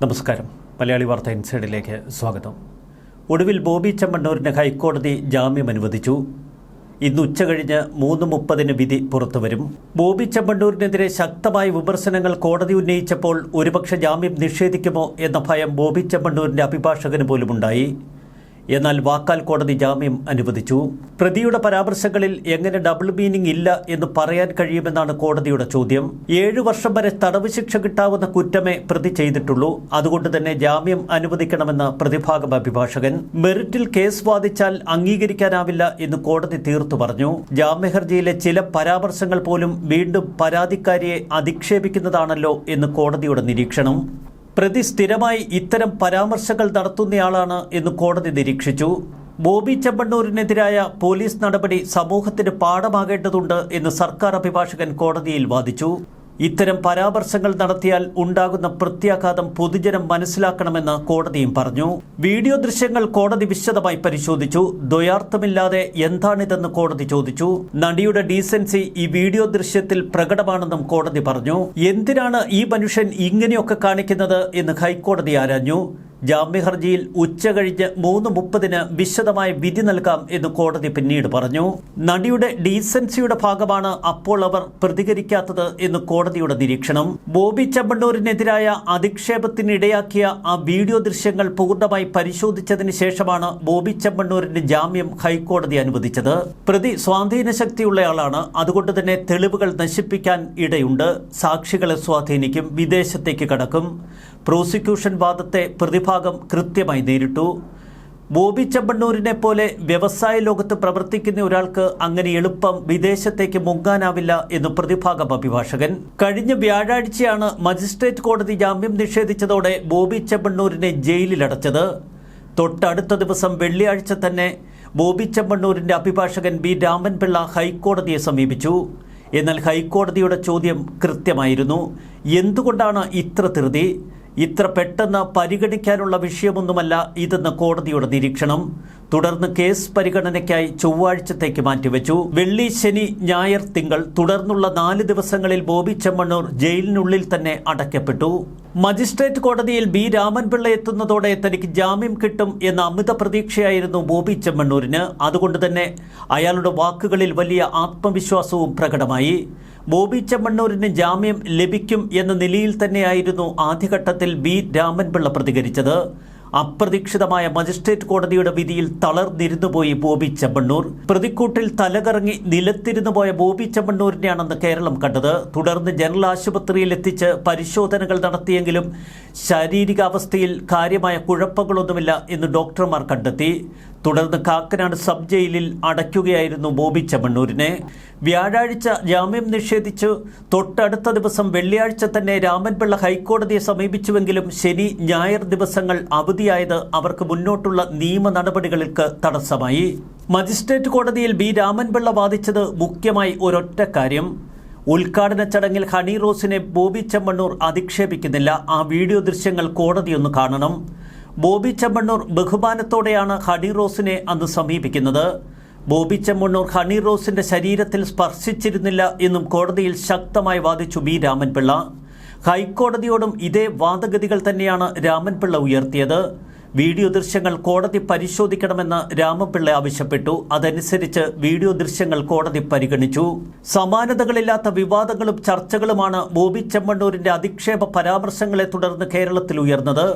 നമസ്കാരം. മലയാളി വാർത്ത ഇൻസൈഡിലേക്ക് സ്വാഗതം. ഒടുവിൽ ബോബി ചെമ്മണ്ണൂരിന് ഹൈക്കോടതി ജാമ്യം അനുവദിച്ചു. ഇന്ന് ഉച്ചകഴിഞ്ഞ് 3:30 വിധി പുറത്തുവരും. ബോബി ചെമ്മണ്ണൂരിനെതിരെ ശക്തമായ വിമർശനങ്ങൾ കോടതി ഉന്നയിച്ചപ്പോൾ ഒരുപക്ഷെ ജാമ്യം നിഷേധിക്കുമോ എന്ന ഭയം ബോബി ചെമ്മണ്ണൂരിൻ്റെ അഭിഭാഷകന് പോലുമുണ്ടായി. എന്നാൽ വാക്കാൽ കോടതി ജാമ്യം അനുവദിച്ചു. പ്രതിയുടെ പരാമർശങ്ങളിൽ എങ്ങനെ ഡബിൾ മീനിംഗ് ഇല്ല എന്ന് പറയാൻ കഴിയുമെന്നാണ് കോടതിയുടെ ചോദ്യം. 7 വർഷം വരെ തടവ് ശിക്ഷ കിട്ടാവുന്ന കുറ്റമേ പ്രതി ചെയ്തിട്ടുള്ളൂ. അതുകൊണ്ട് തന്നെ ജാമ്യം അനുവദിക്കണമെന്ന് പ്രതിഭാഗം അഭിഭാഷകൻ. മെറിറ്റിൽ കേസ് വാദിച്ചാൽ അംഗീകരിക്കാനാവില്ല എന്ന് കോടതി തീർത്തു പറഞ്ഞു. ജാമ്യഹർജിയിലെ ചില പരാമർശങ്ങൾ പോലും വീണ്ടും പരാതിക്കാരിയെ അധിക്ഷേപിക്കുന്നതാണല്ലോ എന്ന് കോടതിയുടെ നിരീക്ഷണം. പ്രതി സ്ഥിരമായി ഇത്തരം പരാമർശങ്ങൾ നടത്തുന്നയാളാണ് എന്ന് കോടതി നിരീക്ഷിച്ചു. ബോബി ചെമ്മണ്ണൂരിനെതിരായ പോലീസ് നടപടി സമൂഹത്തിന് പാഠമാകേണ്ടതുണ്ട് എന്ന് സർക്കാർ അഭിഭാഷകൻ കോടതിയിൽ വാദിച്ചു. ഇത്തരം പരാമർശങ്ങൾ നടത്തിയാൽ ഉണ്ടാകുന്ന പ്രത്യാഘാതം പൊതുജനം മനസ്സിലാക്കണമെന്ന് കോടതിയും പറഞ്ഞു. വീഡിയോ ദൃശ്യങ്ങൾ കോടതി വിശദമായി പരിശോധിച്ചു. ദ്വയാർത്ഥമില്ലാതെ എന്താണിതെന്ന് കോടതി ചോദിച്ചു. നടിയുടെ ഡീസൻസി ഈ വീഡിയോ ദൃശ്യത്തിൽ പ്രകടമാണെന്നും കോടതി പറഞ്ഞു. എന്തിനാണ് ഈ മനുഷ്യൻ ഇങ്ങനെയൊക്കെ കാണിക്കുന്നത് എന്ന് ഹൈക്കോടതി ആരാഞ്ഞു. ജാമ്യഹർജിയിൽ ഉച്ചകഴിഞ്ഞ് 3:30 വിശദമായ വിധി നൽകാം എന്ന് കോടതി പിന്നീട് പറഞ്ഞു. നടിയുടെ ഡീസൻസിയുടെ ഭാഗമാണ് അപ്പോൾ അവർ പ്രതികരിക്കാത്തത് എന്ന് കോടതിയുടെ നിരീക്ഷണം. ബോബി ചെമ്മണ്ണൂരിനെതിരായ അധിക്ഷേപത്തിനിടയാക്കിയ ആ വീഡിയോ ദൃശ്യങ്ങൾ പൂർണ്ണമായി പരിശോധിച്ചതിന് ശേഷമാണ് ബോബി ചെമ്മണ്ണൂരിന്റെ ജാമ്യം ഹൈക്കോടതി അനുവദിച്ചത്. പ്രതി സ്വാധീനശക്തിയുള്ളയാളാണ്. അതുകൊണ്ട് തന്നെ തെളിവുകൾ നശിപ്പിക്കാൻ ഇടയുണ്ട്. സാക്ഷികളെ സ്വാധീനിക്കും, വിദേശത്തേക്ക് കടക്കും. പ്രോസിക്യൂഷൻ വാദത്തെ പ്രതിഭാഗം കൃത്യമായി നേരിട്ടു. ബോബി ചെമ്മണ്ണൂരിനെ പോലെ വ്യവസായ ലോകത്ത് പ്രവർത്തിക്കുന്ന ഒരാൾക്ക് അങ്ങനെ എളുപ്പം വിദേശത്തേക്ക് മുങ്ങാനാവില്ല എന്ന് പ്രതിഭാഗം അഭിഭാഷകൻ. കഴിഞ്ഞ വ്യാഴാഴ്ചയാണ് മജിസ്ട്രേറ്റ് കോടതി ജാമ്യം നിഷേധിച്ചതോടെ ബോബി ചെമ്മണ്ണൂരിനെ ജയിലിലടച്ചത്. തൊട്ടടുത്ത ദിവസം വെള്ളിയാഴ്ച തന്നെ ബോബി ചെമ്മണ്ണൂരിന്റെ അഭിഭാഷകൻ ബി രാമൻപിള്ള ഹൈക്കോടതിയെ സമീപിച്ചു. എന്നാൽ ഹൈക്കോടതിയുടെ ചോദ്യം കൃത്യമായിരുന്നു. എന്തുകൊണ്ടാണ് ഇത്ര ധൃതി? ഇത്ര പെട്ടെന്ന് പരിഗണിക്കാനുള്ള വിഷയമൊന്നുമല്ല ഇതെന്ന് കോടതിയുടെ നിരീക്ഷണം. തുടർന്ന് കേസ് പരിഗണനയ്ക്കായി ചൊവ്വാഴ്ചത്തേക്ക് മാറ്റിവെച്ചു. വെള്ളി, ശനി, ഞായർ, തിങ്കൾ തുടർന്നുള്ള 4 ദിവസങ്ങളിൽ ബോബി ചെമ്മണ്ണൂർ ജയിലിനുള്ളിൽ തന്നെ അടയ്ക്കപ്പെട്ടു. മജിസ്ട്രേറ്റ് കോടതിയിൽ ബി രാമൻപിള്ള എത്തുന്നതോടെ തനിക്ക് ജാമ്യം കിട്ടും എന്ന അമിത പ്രതീക്ഷയായിരുന്നു ബോബി ചെമ്മണ്ണൂരിന്. അതുകൊണ്ട് തന്നെ അയാളുടെ വാക്കുകളിൽ വലിയ ആത്മവിശ്വാസവും പ്രകടമായി. ബോബി ചെമ്മണ്ണൂരിന് ജാമ്യം ലഭിക്കും എന്ന നിലയിൽ തന്നെയായിരുന്നു ആദ്യഘട്ടത്തിൽ ബി രാമൻപിള്ള പ്രതികരിച്ചത്. അപ്രതീക്ഷിതമായ മജിസ്ട്രേറ്റ് കോടതിയുടെ വിധിയിൽ തളർന്നിരുന്നുപോയി ബോബി ചെമ്മണ്ണൂർ. പ്രതിക്കൂട്ടിൽ തലകറങ്ങി നിലത്തിരുന്നു പോയ ബോബി ചെമ്മണ്ണൂരിനെയാണെന്ന് കേരളം കണ്ടത്. തുടർന്ന് ജനറൽ ആശുപത്രിയിൽ എത്തിച്ച് പരിശോധനകൾ നടത്തിയെങ്കിലും ശാരീരികാവസ്ഥയിൽ കാര്യമായ കുഴപ്പങ്ങളൊന്നുമില്ല എന്ന് ഡോക്ടർമാർ കണ്ടെത്തി. തുടർന്ന് കാക്കനാട് സബ് ജയിലിൽ അടയ്ക്കുകയായിരുന്നു ബോബി ചെമ്മണ്ണൂരിനെ. വ്യാഴാഴ്ച ജാമ്യം നിഷേധിച്ചു. തൊട്ടടുത്ത ദിവസം വെള്ളിയാഴ്ച തന്നെ രാമൻപിള്ള ഹൈക്കോടതിയെ സമീപിച്ചുവെങ്കിലും ശനി, ഞായർ ദിവസങ്ങൾ അവധിയായത് അവർക്ക് മുന്നോട്ടുള്ള നിയമ നടപടികൾക്ക് തടസ്സമായി. മജിസ്ട്രേറ്റ് കോടതിയിൽ ബി രാമൻപിള്ള വാദിച്ചത് മുഖ്യമായി ഒരൊറ്റ കാര്യം. ഉദ്ഘാടന ചടങ്ങിൽ ഹണി റോസിനെ ബോബി ചെമ്മണ്ണൂർ അധിക്ഷേപിക്കുന്നില്ല. ആ വീഡിയോ ദൃശ്യങ്ങൾ കോടതിയൊന്ന് കാണണം. ബോബി ചെമ്മണ്ണൂർ ബഹുമാനത്തോടെയാണ് ഹണി റോസിനെ അന്ന് സമീപിക്കുന്നത്. ബോബി ചെമ്മണ്ണൂർ ഹണി റോസിന്റെ ശരീരത്തിൽ സ്പർശിച്ചിരുന്നില്ല എന്നും കോടതിയിൽ ശക്തമായി വാദിച്ചു ബി രാമൻപിള്ള. ഹൈക്കോടതിയോടും ഇതേ വാദഗതികൾ തന്നെയാണ് രാമൻപിള്ള ഉയർത്തിയത്. വീഡിയോ ദൃശ്യങ്ങൾ കോടതി പരിശോധിക്കണമെന്ന് രാമൻപിള്ള ആവശ്യപ്പെട്ടു. അതനുസരിച്ച് വീഡിയോ ദൃശ്യങ്ങൾ കോടതി പരിഗണിച്ചു. സമാനതകളില്ലാത്ത വിവാദങ്ങളും ചർച്ചകളുമാണ് ബോബി ചെമ്മണ്ണൂരിന്റെ അധിക്ഷേപ പരാമർശങ്ങളെ തുടർന്ന് കേരളത്തിൽ ഉയർന്നത്.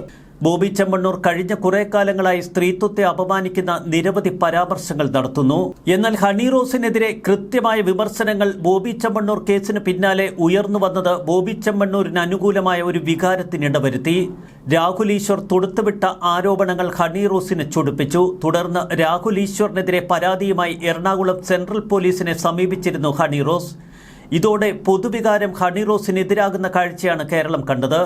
ബോബി ചെമ്മണ്ണൂർ കഴിഞ്ഞ കുറെ കാലങ്ങളായി സ്ത്രീത്വത്തെ അപമാനിക്കുന്ന നിരവധി പരാമർശങ്ങൾ നടത്തുന്നു. എന്നാൽ ഹണി റോസിനെതിരെ കൃത്യമായ വിമർശനങ്ങൾ ബോബി ചെമ്മണ്ണൂർ കേസിന് പിന്നാലെ ഉയർന്നു വന്നത് ബോബി ചെമ്മണ്ണൂരിന് അനുകൂലമായ ഒരു വികാരത്തിനിടവരുത്തി. രാഹുൽ ഈശ്വർ തൊടുത്തുവിട്ട ആരോപണങ്ങൾ ഹണി റോസിനെ ചൊടിപ്പിച്ചു. തുടർന്ന് രാഹുൽ ഈശ്വറിനെതിരെ പരാതിയുമായി എറണാകുളം സെൻട്രൽ പോലീസിനെ സമീപിച്ചിരുന്നു ഹണി റോസ്. ഇതോടെ പൊതുവികാരം ഹണി റോസിനെതിരാകുന്ന കാഴ്ചയാണ് കേരളം കണ്ടത്.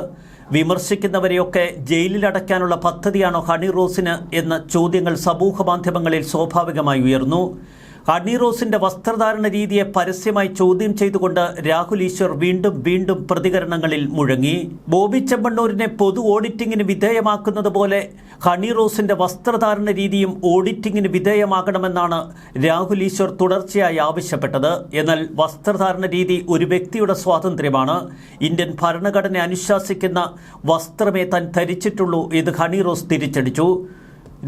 വിമർശിക്കുന്നവരെയൊക്കെ ജയിലിലടയ്ക്കാനുള്ള പദ്ധതിയാണോ ഹണി റോസിന് എന്ന ചോദ്യങ്ങൾ സമൂഹ മാധ്യമങ്ങളിൽ സ്വാഭാവികമായി ഉയർന്നു. ഹണി റോസിന്റെ വസ്ത്രധാരണ രീതിയെ പരസ്യമായി ചോദ്യം ചെയ്തുകൊണ്ട് രാഹുൽ ഈശ്വർ വീണ്ടും പ്രതികരണങ്ങളിൽ മുഴങ്ങി. ബോബി ചെമ്മണ്ണൂരിനെ പൊതു ഓഡിറ്റിംഗിന് വിധേയമാക്കുന്നത് പോലെ ഹണി റോസിന്റെ വസ്ത്രധാരണ രീതിയും ഓഡിറ്റിംഗിന് വിധേയമാകണമെന്നാണ് രാഹുൽ ഈശ്വർ തുടർച്ചയായി ആവശ്യപ്പെട്ടത്. എന്നാൽ വസ്ത്രധാരണ രീതി ഒരു വ്യക്തിയുടെ സ്വാതന്ത്ര്യമാണ്. ഇന്ത്യൻ ഭരണഘടന അനുശാസിക്കുന്ന വസ്ത്രമേ താൻ ധരിച്ചിട്ടുള്ളൂ എന്ന് ഹണി റോസ് തിരിച്ചടിച്ചു.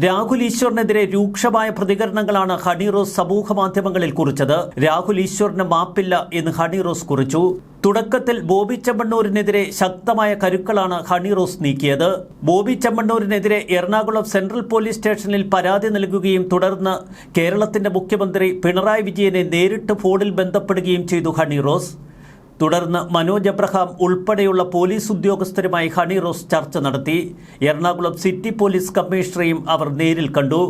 രാഹുൽ ഈശ്വറിനെതിരെ രൂക്ഷമായ പ്രതികരണങ്ങളാണ് ഹണി റോസ് സമൂഹ മാധ്യമങ്ങളിൽ കുറിച്ചത്. രാഹുൽ ഈശ്വറിന് മാപ്പില്ല എന്ന് ഹണി റോസ് കുറിച്ചു. തുടക്കത്തിൽ ബോബി ചെമ്മണ്ണൂരിനെതിരെ ശക്തമായ കരുക്കളാണ് ഹണി റോസ് നീക്കിയത്. ബോബി ചെമ്മണ്ണൂരിനെതിരെ എറണാകുളം സെൻട്രൽ പോലീസ് സ്റ്റേഷനിൽ പരാതി നൽകുകയും തുടർന്ന് കേരളത്തിന്റെ മുഖ്യമന്ത്രി പിണറായി വിജയനെ നേരിട്ട് ഫോണിൽ ബന്ധപ്പെടുകയും ചെയ്തു ഹണി റോസ്. തുടർന്ന് മനോജ് എബ്രഹാം ഉൾപ്പെടെയുള്ള പോലീസ് ഉദ്യോഗസ്ഥരുമായി ഹണി റോസ് ചർച്ച നടത്തി. എറണാകുളം സിറ്റി പോലീസ് കമ്മീഷണറെയും അവർ നേരിൽ കണ്ടു.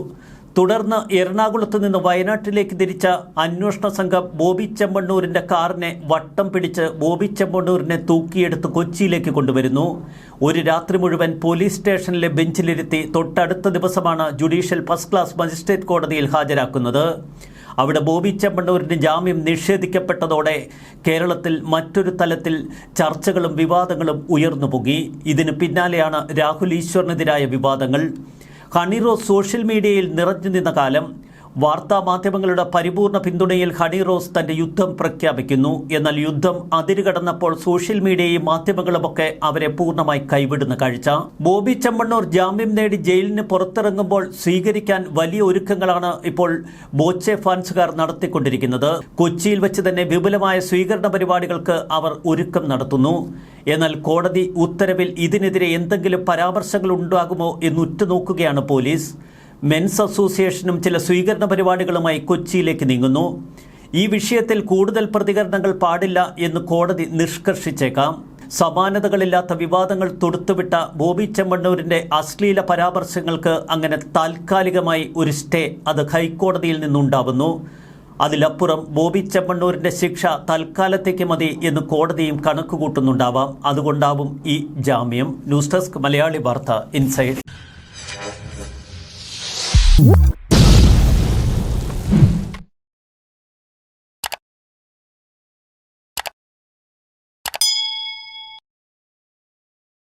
തുടർന്ന് എറണാകുളത്ത് നിന്ന് വയനാട്ടിലേക്ക് തിരിച്ച അന്വേഷണ സംഘം ബോബി ചെമ്മണ്ണൂരിന്റെ കാറിനെ വട്ടം പിടിച്ച് ബോബി ചെമ്മണ്ണൂരിനെ തൂക്കിയെടുത്ത് കൊച്ചിയിലേക്ക് കൊണ്ടുവരുന്നു. ഒരു രാത്രി മുഴുവൻ പോലീസ് സ്റ്റേഷനിലെ ബെഞ്ചിലിരുത്തി തൊട്ടടുത്ത ദിവസമാണ് ജുഡീഷ്യൽ ഫസ്റ്റ് ക്ലാസ് മജിസ്ട്രേറ്റ് കോടതിയിൽ ഹാജരാക്കുന്നത്. അവിടെ ബോബി ചെമ്മണ്ണൂരിന് ജാമ്യം നിഷേധിക്കപ്പെട്ടതോടെ കേരളത്തിൽ മറ്റൊരു തലത്തിൽ ചർച്ചകളും വിവാദങ്ങളും ഉയർന്നുപൊങ്ങി. ഇതിന് പിന്നാലെയാണ് രാഹുൽ ഈശ്വറിനെതിരായ വിവാദങ്ങൾ. ഹണി റോസ് സോഷ്യൽ മീഡിയയിൽ നിറഞ്ഞു നിന്ന കാലം. വാർത്താമാധ്യമങ്ങളുടെ പരിപൂർണ പിന്തുണയിൽ ഹണി റോസ് തന്റെ യുദ്ധം പ്രഖ്യാപിക്കുന്നു. എന്നാൽ യുദ്ധം അതിരുകടന്നപ്പോൾ സോഷ്യൽ മീഡിയയും മാധ്യമങ്ങളുമൊക്കെ അവരെ പൂർണ്ണമായി കൈവിടുന്ന കാഴ്ച. ബോബി ചെമ്മണ്ണൂർ ജാമ്യം നേടി ജയിലിന് പുറത്തിറങ്ങുമ്പോൾ സ്വീകരിക്കാൻ വലിയ ഒരുക്കങ്ങളാണ് ഇപ്പോൾ ബോച്ചെ ഫാൻസുകാർ നടത്തിക്കൊണ്ടിരിക്കുന്നത്. കൊച്ചിയിൽ വെച്ച് തന്നെ വിപുലമായ സ്വീകരണ പരിപാടികൾക്ക് അവർ ഒരുക്കം നടത്തുന്നു. എന്നാൽ കോടതി ഉത്തരവിൽ ഇതിനെതിരെ എന്തെങ്കിലും പരാമർശങ്ങൾ ഉണ്ടാകുമോ എന്ന് ഉറ്റുനോക്കുകയാണ് പോലീസ്. മെൻസ് അസോസിയേഷനും ചില സ്വീകരണ പരിപാടികളുമായി കൊച്ചിയിലേക്ക് നീങ്ങുന്നു. ഈ വിഷയത്തിൽ കൂടുതൽ പ്രതികരണങ്ങൾ പാടില്ല എന്ന് കോടതി നിഷ്കർഷിച്ചേക്കാം. സമാനതകളില്ലാത്ത വിവാദങ്ങൾ തൊടുത്തുവിട്ട ബോബി ചെമ്മണ്ണൂരിന്റെ അശ്ലീല പരാമർശങ്ങൾക്ക് അങ്ങനെ താൽക്കാലികമായി ഒരു സ്റ്റേ അത് ഹൈക്കോടതിയിൽ നിന്നുണ്ടാവുന്നു. അതിലപ്പുറം ബോബി ചെമ്മണ്ണൂരിന്റെ ശിക്ഷ തൽക്കാലത്തേക്ക് മതി എന്ന് കോടതിയും കണക്കുകൂട്ടുന്നുണ്ടാവാം. അതുകൊണ്ടാവും ഈ ജാമ്യം. ന്യൂസ് ഡെസ്ക് മലയാളി വാർത്ത ഇൻസൈഡ്.